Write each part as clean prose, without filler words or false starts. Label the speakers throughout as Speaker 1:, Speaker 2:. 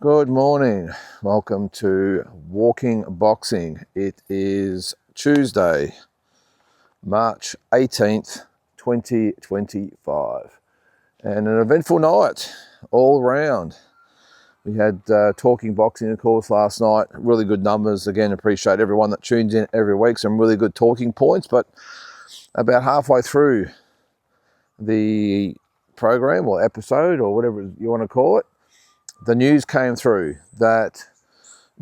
Speaker 1: Good morning. Welcome to Walking Boxing. It is Tuesday, March 18th, 2025, and an eventful night all around. We had Talking Boxing, of course, last night. Really good numbers. Again, appreciate everyone that tunes in every week. Some really good talking points, but about halfway through the program or episode or whatever you want to call it, the news came through that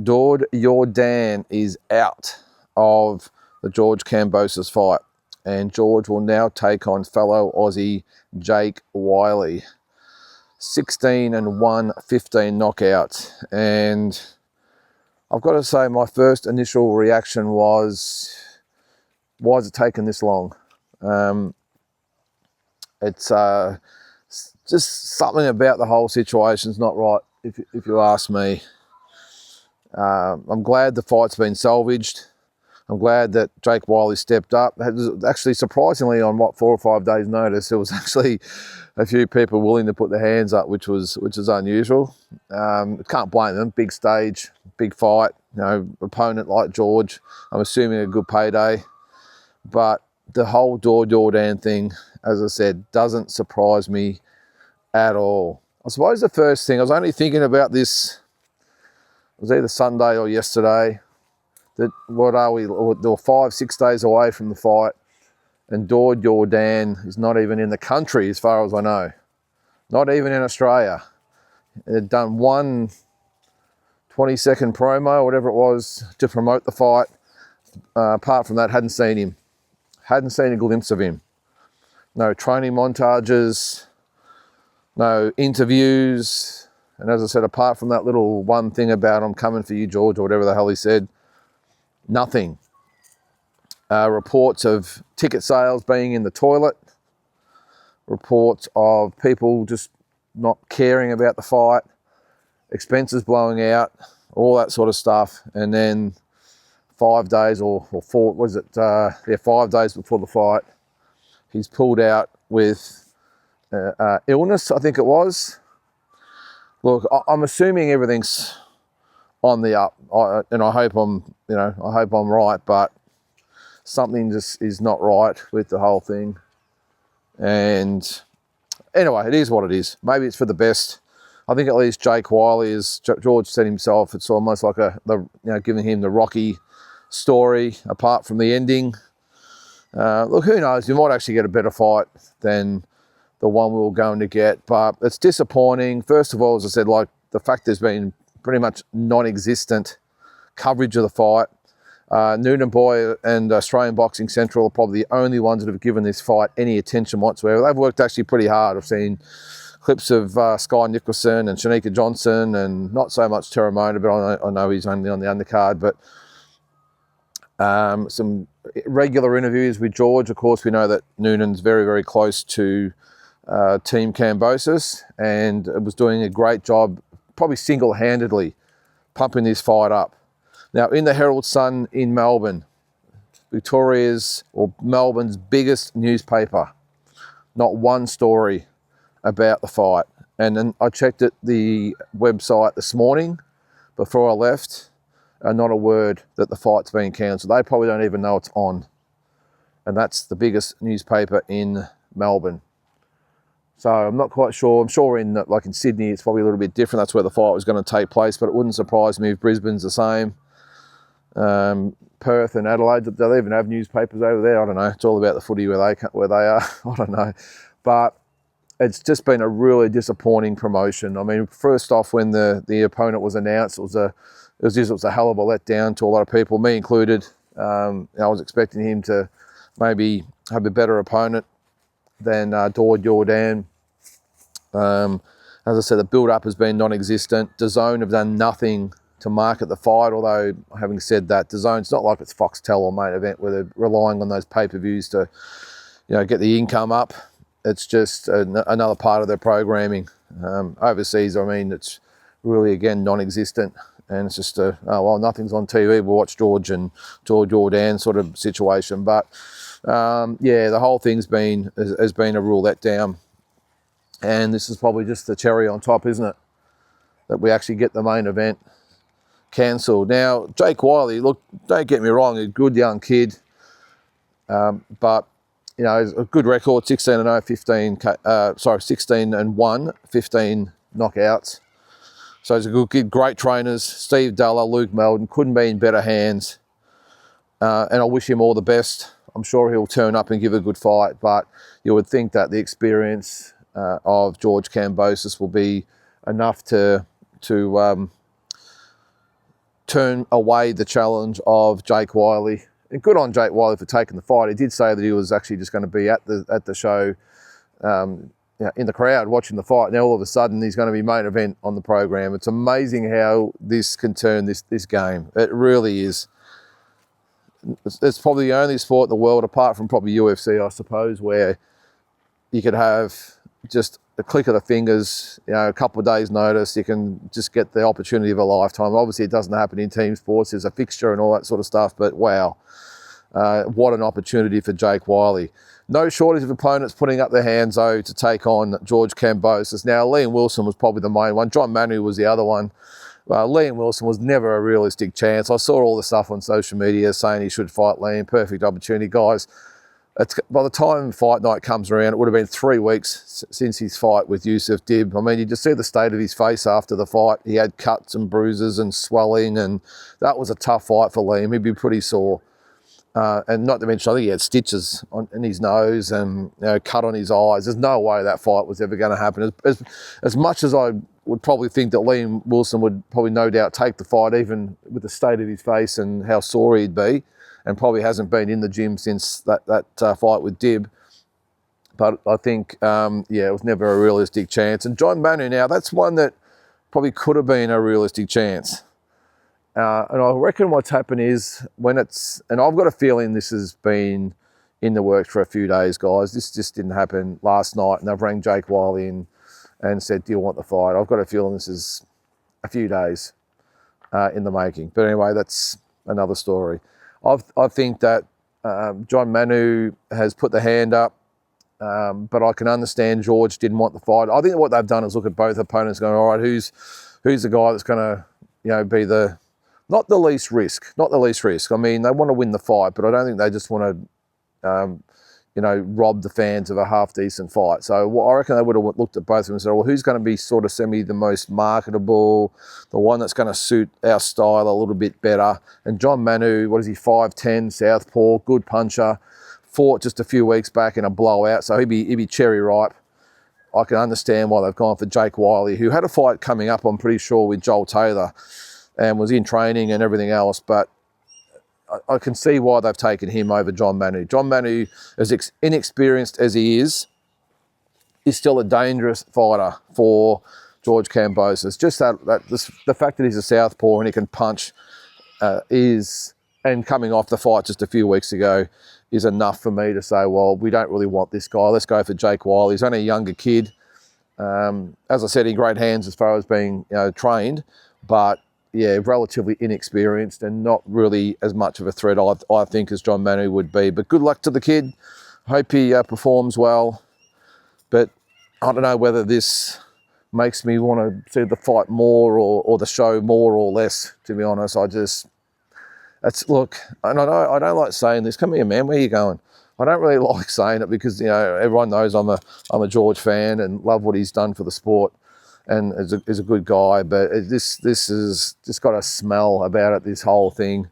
Speaker 1: George is out of the George Kambosos fight, and George will now take on fellow Aussie Jake Wiley. 16-1, 15 knockouts, and I've got to say my first initial reaction was, why is it taking this long? It's just something about the whole situation's not right, if you ask me. I'm glad the fight's been salvaged. I'm glad that Jake Wiley stepped up. Actually, surprisingly, on 4 or 5 days' notice, there was actually a few people willing to put their hands up, which is unusual. Can't blame them. Big stage, big fight. Opponent like George. I'm assuming a good payday. But the whole Jordan thing, as I said, doesn't surprise me at all. I suppose the first thing, I was only thinking about this, it was either Sunday or yesterday, that what are we, they're 5-6 days away from the fight, and Jordan is not even in the country as far as I know. Not even in Australia. They'd done one 20-second promo, whatever it was, to promote the fight. Apart from that, hadn't seen him. Hadn't seen a glimpse of him. No training montages, no interviews, and as I said, apart from that little one thing about "I'm coming for you, George," or whatever the hell he said, nothing. Reports of ticket sales being in the toilet, reports of people just not caring about the fight, expenses blowing out, all that sort of stuff, and then 5 days or 4, 5 days before the fight, he's pulled out with illness, I think it was. Look, I'm assuming everything's on the up, and I hope I'm right, but something just is not right with the whole thing. And anyway, it is what it is. Maybe it's for the best. I think at least Jake Wiley, as George said himself, it's almost like giving him the Rocky story, apart from the ending. Look, who knows? We might actually get a better fight than the one we were going to get, but it's disappointing. First of all, as I said, like the fact there's been pretty much non-existent coverage of the fight. Noonan Boy and Australian Boxing Central are probably the only ones that have given this fight any attention whatsoever. They've worked actually pretty hard. I've seen clips of Sky Nicholson and Shanika Johnson, and not so much Terramona, but I know he's only on the undercard, but some regular interviews with George. Of course, we know that Noonan's very, very close to Team Kambosos, and it was doing a great job, probably single-handedly, pumping this fight up. Now, in the Herald Sun in Melbourne, Melbourne's biggest newspaper, not one story about the fight. And then I checked at the website this morning before I left, and not a word that the fight's been cancelled. They probably don't even know it's on. And that's the biggest newspaper in Melbourne. So I'm not quite sure. I'm sure in Sydney, it's probably a little bit different. That's where the fight was going to take place, but it wouldn't surprise me if Brisbane's the same. Perth and Adelaide, do they even have newspapers over there? I don't know. It's all about the footy where they are. I don't know. But it's just been a really disappointing promotion. I mean, first off, when the opponent was announced, it was a hell of a letdown to a lot of people, me included. I was expecting him to maybe have a better opponent than Jordan. As I said, the build-up has been non-existent. DAZN have done nothing to market the fight, although, having said that, DAZN's not like it's Foxtel or Main Event where they're relying on those pay-per-views to get the income up. It's just another part of their programming. Overseas, I mean, it's really, again, non-existent. And it's just nothing's on TV, we'll watch George and Jordan sort of situation. But, the whole thing's has been a real letdown. And this is probably just the cherry on top, isn't it? that we actually get the main event cancelled. Now, Jake Wiley, look, don't get me wrong, a good young kid, but you know, a good record, 16-0, 16-1, 15 knockouts. So he's a good kid, great trainers, Steve Dalla, Luke Meldon, couldn't be in better hands. And I wish him all the best. I'm sure he'll turn up and give a good fight, but you would think that the experience of George Kambosos will be enough to turn away the challenge of Jake Wiley. And good on Jake Wiley for taking the fight. He did say that he was actually just going to be at the show, in the crowd watching the fight. Now all of a sudden he's going to be main event on the program. It's amazing how this can turn this game. It really is. It's probably the only sport in the world, apart from probably UFC, I suppose, where you could have just a click of the fingers, you know, a couple of days' notice, you can just get the opportunity of a lifetime. Obviously, it doesn't happen in team sports. There's a fixture and all that sort of stuff, but wow, what an opportunity for Jake Wiley. No shortage of opponents putting up their hands, though, to take on George Kambosos. Now, Liam Wilson was probably the main one. John Manu was the other one. Liam Wilson was never a realistic chance. I saw all the stuff on social media saying he should fight Liam. Perfect opportunity. Guys, by the time fight night comes around, it would have been 3 weeks since his fight with Yusuf Dib. I mean, you just see the state of his face after the fight. He had cuts and bruises and swelling, and that was a tough fight for Liam. He'd be pretty sore. And not to mention, I think he had stitches in his nose and, you know, cut on his eyes. There's no way that fight was ever going to happen. As much as I would probably think that Liam Wilson would probably no doubt take the fight, even with the state of his face and how sore he'd be, and probably hasn't been in the gym since that fight with Dib. But I think, it was never a realistic chance. And John Manu now, that's one that probably could have been a realistic chance. And I reckon what's happened is and I've got a feeling this has been in the works for a few days, guys. This just didn't happen last night, and they've rang Jake Wiley in and said, do you want the fight? I've got a feeling this is a few days in the making. But anyway, that's another story. I think that John Manu has put the hand up, but I can understand George didn't want the fight. I think what they've done is look at both opponents going, all right, who's the guy that's going to, you know, be not the least risk. I mean, they want to win the fight, but I don't think they just want to, rob the fans of a half-decent fight. So I reckon they would have looked at both of them and said, well, who's going to be sort of the most marketable, the one that's going to suit our style a little bit better? And John Manu, 5'10", southpaw, good puncher, fought just a few weeks back in a blowout, so he'd be cherry ripe. I can understand why they've gone for Jake Wiley, who had a fight coming up, I'm pretty sure, with Joel Taylor, and was in training and everything else, but I can see why they've taken him over John Manu. John Manu, as inexperienced as he is still a dangerous fighter for George Kambosos. Just the fact that he's a southpaw and he can punch and coming off the fight just a few weeks ago, is enough for me to say, well, we don't really want this guy. Let's go for Jake Wiley. He's only a younger kid. As I said, in great hands as far as being trained, but yeah, relatively inexperienced and not really as much of a threat, I think, as John Manu would be. But good luck to the kid. Hope he performs well. But I don't know whether this makes me want to see the fight more or the show more or less, to be honest. Look, and I don't like saying this. Come here, man, where are you going? I don't really like saying it because, everyone knows I'm a George fan and love what he's done for the sport. And is a good guy, but this has just got a smell about it, this whole thing.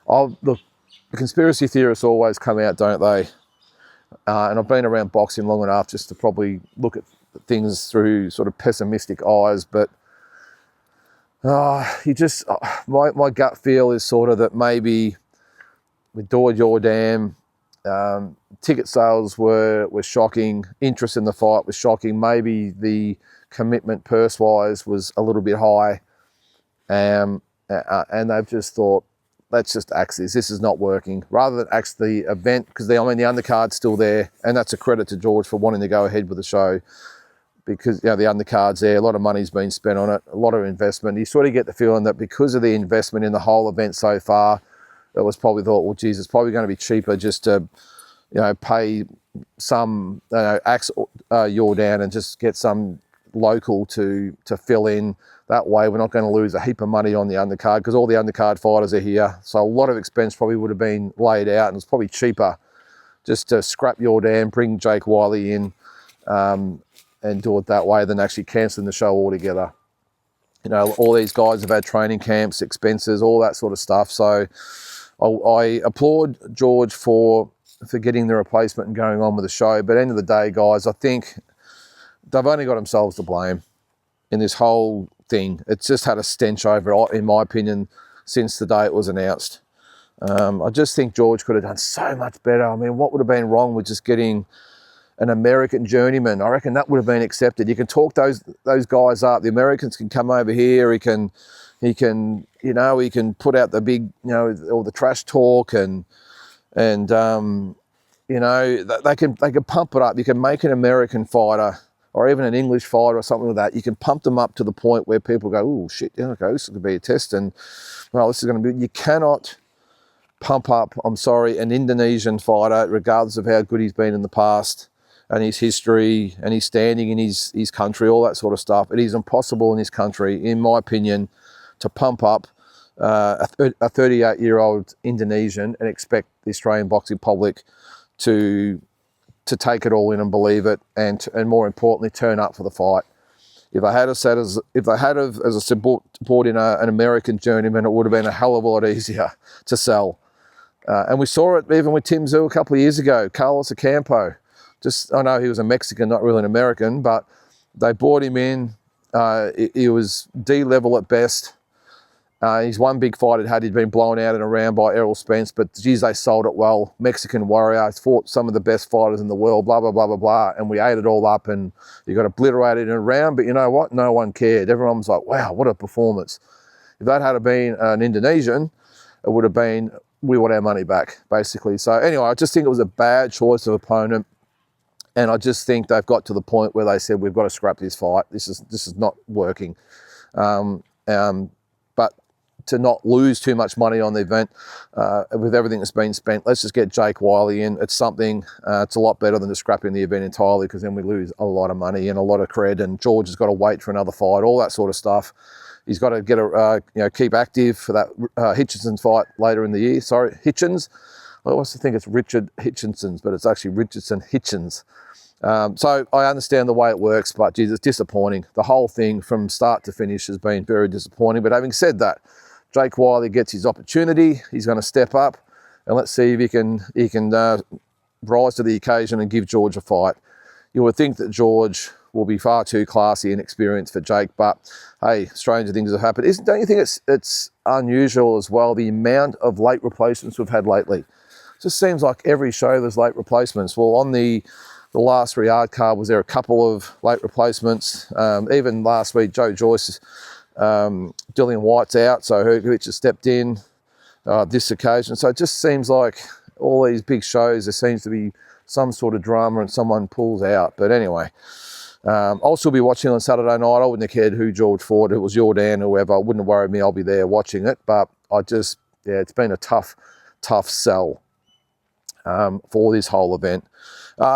Speaker 1: Look, the conspiracy theorists always come out, don't they? And I've been around boxing long enough just to probably look at things through sort of pessimistic eyes, but my gut feel is sort of that maybe with Jordan, ticket sales were shocking, interest in the fight was shocking, maybe the commitment purse-wise was a little bit high, and they've just thought, let's just axe this. This is not working. Rather than axe the event, because the undercard's still there, and that's a credit to George for wanting to go ahead with the show, because the undercard's there, a lot of money's been spent on it, a lot of investment. You sort of get the feeling that because of the investment in the whole event so far, it was probably thought, well, geez, it's probably going to be cheaper just to pay some axe Jordan and just get some local to fill in. That way we're not going to lose a heap of money on the undercard, because all the undercard fighters are here. So a lot of expense probably would have been laid out, and it's probably cheaper just to scrap your dam, bring Jake Wiley in, and do it that way than actually cancelling the show altogether. You know, all these guys have had training camps, expenses, all that sort of stuff. So I applaud George for getting the replacement and going on with the show. But at the end of the day, guys, I think they've only got themselves to blame in this whole thing. It's just had a stench over it, in my opinion, since the day it was announced. I just think George could have done so much better. I mean, what would have been wrong with just getting an American journeyman? I reckon that would have been accepted. You can talk those guys up. The Americans can come over here. He can put out the big, all the trash talk and they can pump it up. You can make an American fighter or even an English fighter or something like that. You can pump them up to the point where people go, oh shit, okay, this is going to be a test, and well, this is going to be. You cannot pump up, I'm sorry, an Indonesian fighter, regardless of how good he's been in the past and his history and his standing in his country, all that sort of stuff. It is impossible in this country, in my opinion, to pump up a 38-year-old Indonesian and expect the Australian boxing public to take it all in and believe it, and more importantly, turn up for the fight. If they had brought in an American journeyman, it would have been a hell of a lot easier to sell. And we saw it even with Tim Tszyu a couple of years ago, Carlos Ocampo. I know he was a Mexican, not really an American, but they brought him in. He was D-level at best. His one big fight he'd been blown out in a round by Errol Spence, but geez, they sold it well. Mexican warrior, fought some of the best fighters in the world, blah, blah, blah, blah, blah. And we ate it all up, and you got obliterated in a round, but you know what? No one cared. Everyone was like, wow, what a performance. If that had been an Indonesian, it would have been, we want our money back, basically. So anyway, I just think it was a bad choice of opponent. And I just think they've got to the point where they said, we've got to scrap this fight. This is not working. But to not lose too much money on the event with everything that's been spent, let's just get Jake Wiley in. It's something. It's a lot better than just scrapping the event entirely, because then we lose a lot of money and a lot of cred. And George has got to wait for another fight, all that sort of stuff. He's got to get keep active for that Hitchinson fight later in the year. Sorry, Hitchins. I always think it's Richard Hitchinson's, but it's actually Richardson Hitchins. So I understand the way it works, but geez, it's disappointing. The whole thing from start to finish has been very disappointing. But having said that, Jake Wiley gets his opportunity. He's going to step up, and let's see if he can rise to the occasion and give George a fight. You would think that George will be far too classy and experienced for Jake, but hey, stranger things have happened. Don't you think it's unusual as well, the amount of late replacements we've had lately? It just seems like every show there's late replacements. Well, on the last Riyadh card, was there a couple of late replacements? Even last week, Joe Joyce, Dillian White's out, so Hergovich has stepped in this occasion. So it just seems like all these big shows, there seems to be some sort of drama and someone pulls out. But anyway, I'll still be watching on Saturday night. I wouldn't have cared who George fought. It was Jordan, whoever. It wouldn't have worried me. I'll be there watching it. But it's been a tough sell for this whole event.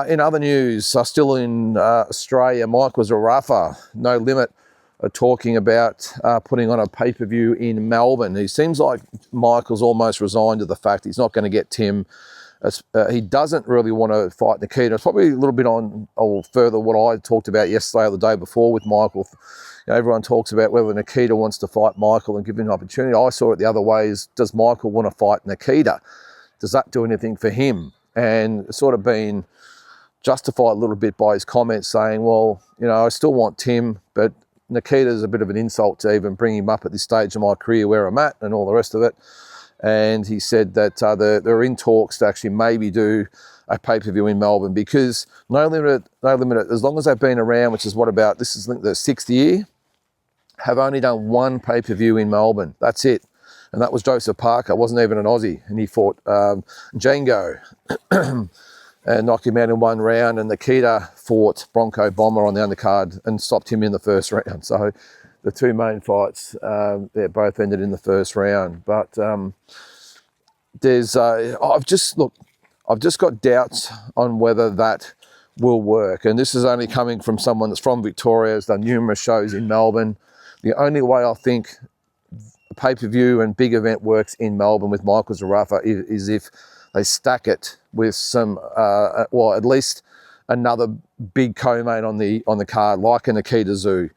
Speaker 1: In other news, still in Australia, Michael Zerafa, No Limit, are talking about putting on a pay-per-view in Melbourne. He seems like Michael's almost resigned to the fact he's not going to get Tim. He doesn't really want to fight Nikita. It's probably a little bit on, or further, what I talked about yesterday or the day before with Michael. Everyone talks about whether Nikita wants to fight Michael and give him an opportunity. I saw it the other way, is does Michael want to fight Nikita? Does that do anything for him? And it's sort of been justified a little bit by his comments saying, well, I still want Tim, but Nikita's a bit of an insult to even bring him up at this stage of my career where I'm at and all the rest of it. And he said that they're in talks to actually maybe do a pay-per-view in Melbourne, because No Limit, as long as they've been around, which is this is the 6th year, have only done one pay-per-view in Melbourne. That's it. And that was Joseph Parker. Wasn't even an Aussie. And he fought Django and knocked him out in one round. And Nikita fought Bronco Bomber on the undercard and stopped him in the first round. So the two main fights, they both ended in the first round. But I've just got doubts on whether that will work. And this is only coming from someone that's from Victoria, has done numerous shows in Melbourne. The only way I think a pay-per-view and big event works in Melbourne with Michael Zerafa is if they stack it with some, well, at least another big co-main on the card, like a Nikita Zoo,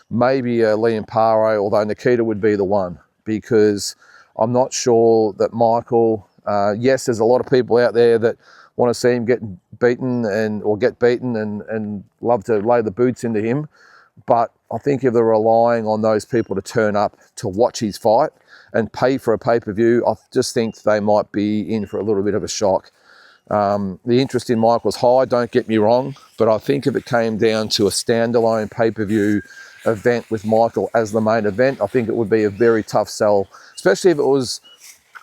Speaker 1: maybe a Liam Paro, although Nikita would be the one, because I'm not sure that Michael, yes, there's a lot of people out there that want to see him get beaten or get beaten and love to lay the boots into him. But I think if they're relying on those people to turn up to watch his fight and pay for a pay-per-view, I just think they might be in for a little bit of a shock. The interest in Michael's high, don't get me wrong, but I think if it came down to a standalone pay-per-view event with Michael as the main event, I think it would be a very tough sell, especially if it was,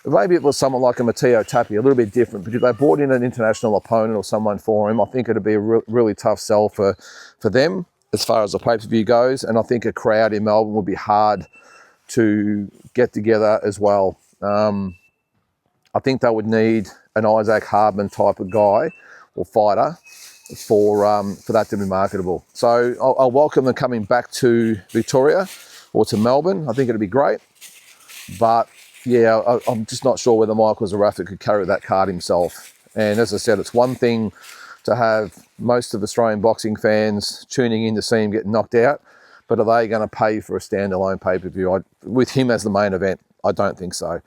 Speaker 1: maybe it was someone like a Matteo Tapia, a little bit different, but if they brought in an international opponent or someone for him, I think it'd be a really tough sell for them as far as the pay-per-view goes, and I think a crowd in Melbourne would be hard to get together as well. I think they would need an Isaac Hardman type of guy or fighter for that to be marketable. So I'll welcome them coming back to Victoria or to Melbourne. I think it'd be great. But yeah, I'm just not sure whether Michael Zerafa could carry that card himself. And as I said, it's one thing to have most of Australian boxing fans tuning in to see him get knocked out, but are they going to pay for a standalone pay-per-view with him as the main event? I don't think so.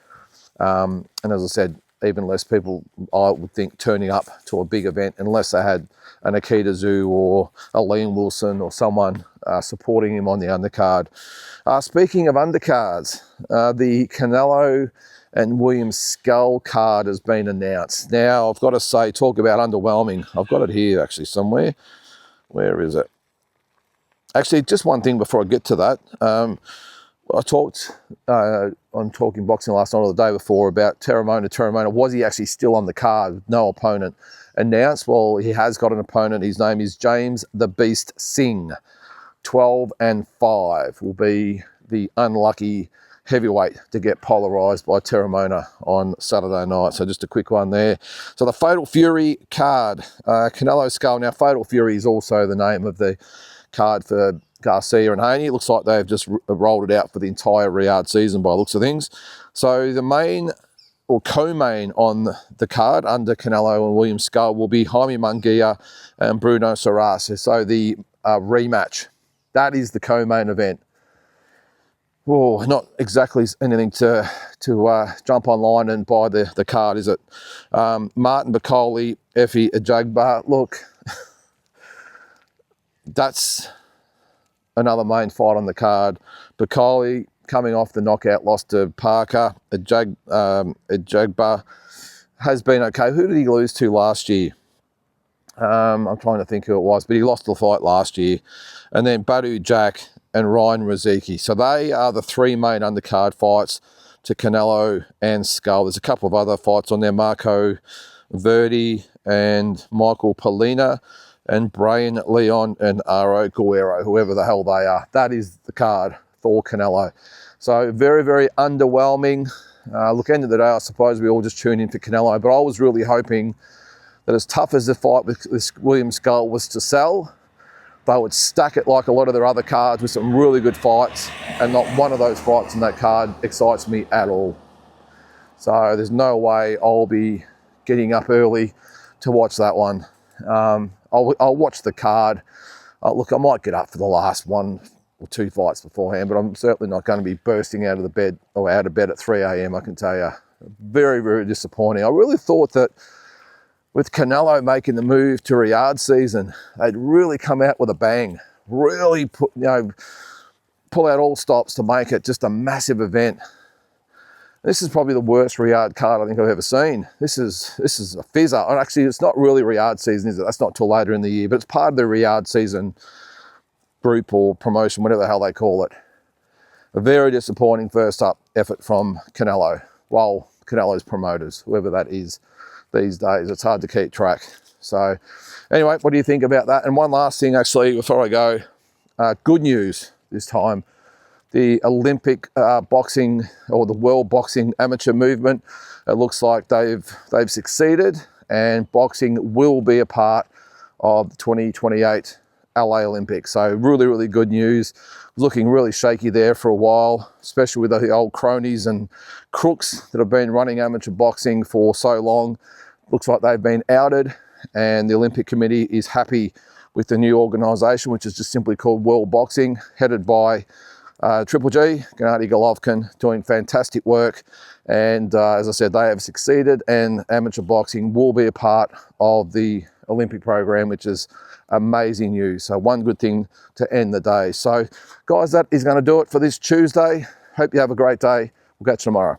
Speaker 1: And as I said, even less people, I would think, turning up to a big event unless they had a Nikita Zoo or a Liam Wilson or someone supporting him on the undercard. Speaking of undercards, the Canelo and William Skull card has been announced. Now, I've got to say, talk about underwhelming. I've got it here actually somewhere. Where is it? Actually, just one thing before I get to that. I talked on Talking Boxing last night or the day before about Terramona. Was he actually still on the card? No opponent announced. Well, he has got an opponent. His name is James the Beast Singh. 12-5 will be the unlucky heavyweight to get polarised by Terramona on Saturday night. So just a quick one there. So the Fatal Fury card, Canelo Skull. Now, Fatal Fury is also the name of the card for Garcia and Haney. It looks like they've just rolled it out for the entire Riyadh season by the looks of things. So the main or co-main on the card under Canelo and William Skull will be Jaime Munguia and Bruno Soares. So the rematch, that is the co-main event. Oh, not exactly anything to jump online and buy the card, is it? Martin Bakole, Efe Ajagba. Look, that's another main fight on the card. Bakole coming off the knockout loss to Parker. Ajagba has been okay. Who did he lose to last year? I'm trying to think who it was, but he lost the fight last year. And then Badu Jack and Ryan Riziki. So they are the three main undercard fights to Canelo and Skull. There's a couple of other fights on there. Marco Verdi and Michael Polina and Brian Leon and Aro Guerrero, whoever the hell they are. That is the card for Canelo. So very, very underwhelming. Look, end of the day, I suppose we all just tune in for Canelo, but I was really hoping that as tough as the fight with this William Skull was to sell, they would stack it like a lot of their other cards with some really good fights, and not one of those fights in that card excites me at all. So there's no way I'll be getting up early to watch that one. I'll watch the card. Look, I might get up for the last one or two fights beforehand, but I'm certainly not going to be bursting out of bed at 3 a.m, I can tell you. Very, very disappointing. I really thought that with Canelo making the move to Riyadh season, they'd really come out with a bang. Really pull out all stops to make it just a massive event. This is probably the worst Riyadh card I think I've ever seen. This is a fizzer. And actually, it's not really Riyadh season, is it? That's not till later in the year, but it's part of the Riyadh season group or promotion, whatever the hell they call it. A very disappointing first up effort from Canelo. Well, Canelo's promoters, whoever that is these days. It's hard to keep track. So anyway, what do you think about that? And one last thing, actually, before I go, good news this time. The Olympic boxing or the world boxing amateur movement, it looks like they've succeeded, and boxing will be a part of the 2028 LA Olympics. So really, really good news. Looking really shaky there for a while, especially with the old cronies and crooks that have been running amateur boxing for so long. Looks like they've been outed, and the Olympic Committee is happy with the new organisation, which is just simply called World Boxing, headed by Triple G, Gennady Golovkin, doing fantastic work. And as I said, they have succeeded, and amateur boxing will be a part of the Olympic program, which is amazing news. So one good thing to end the day. So guys, that is going to do it for this Tuesday. Hope you have a great day. We'll catch you tomorrow.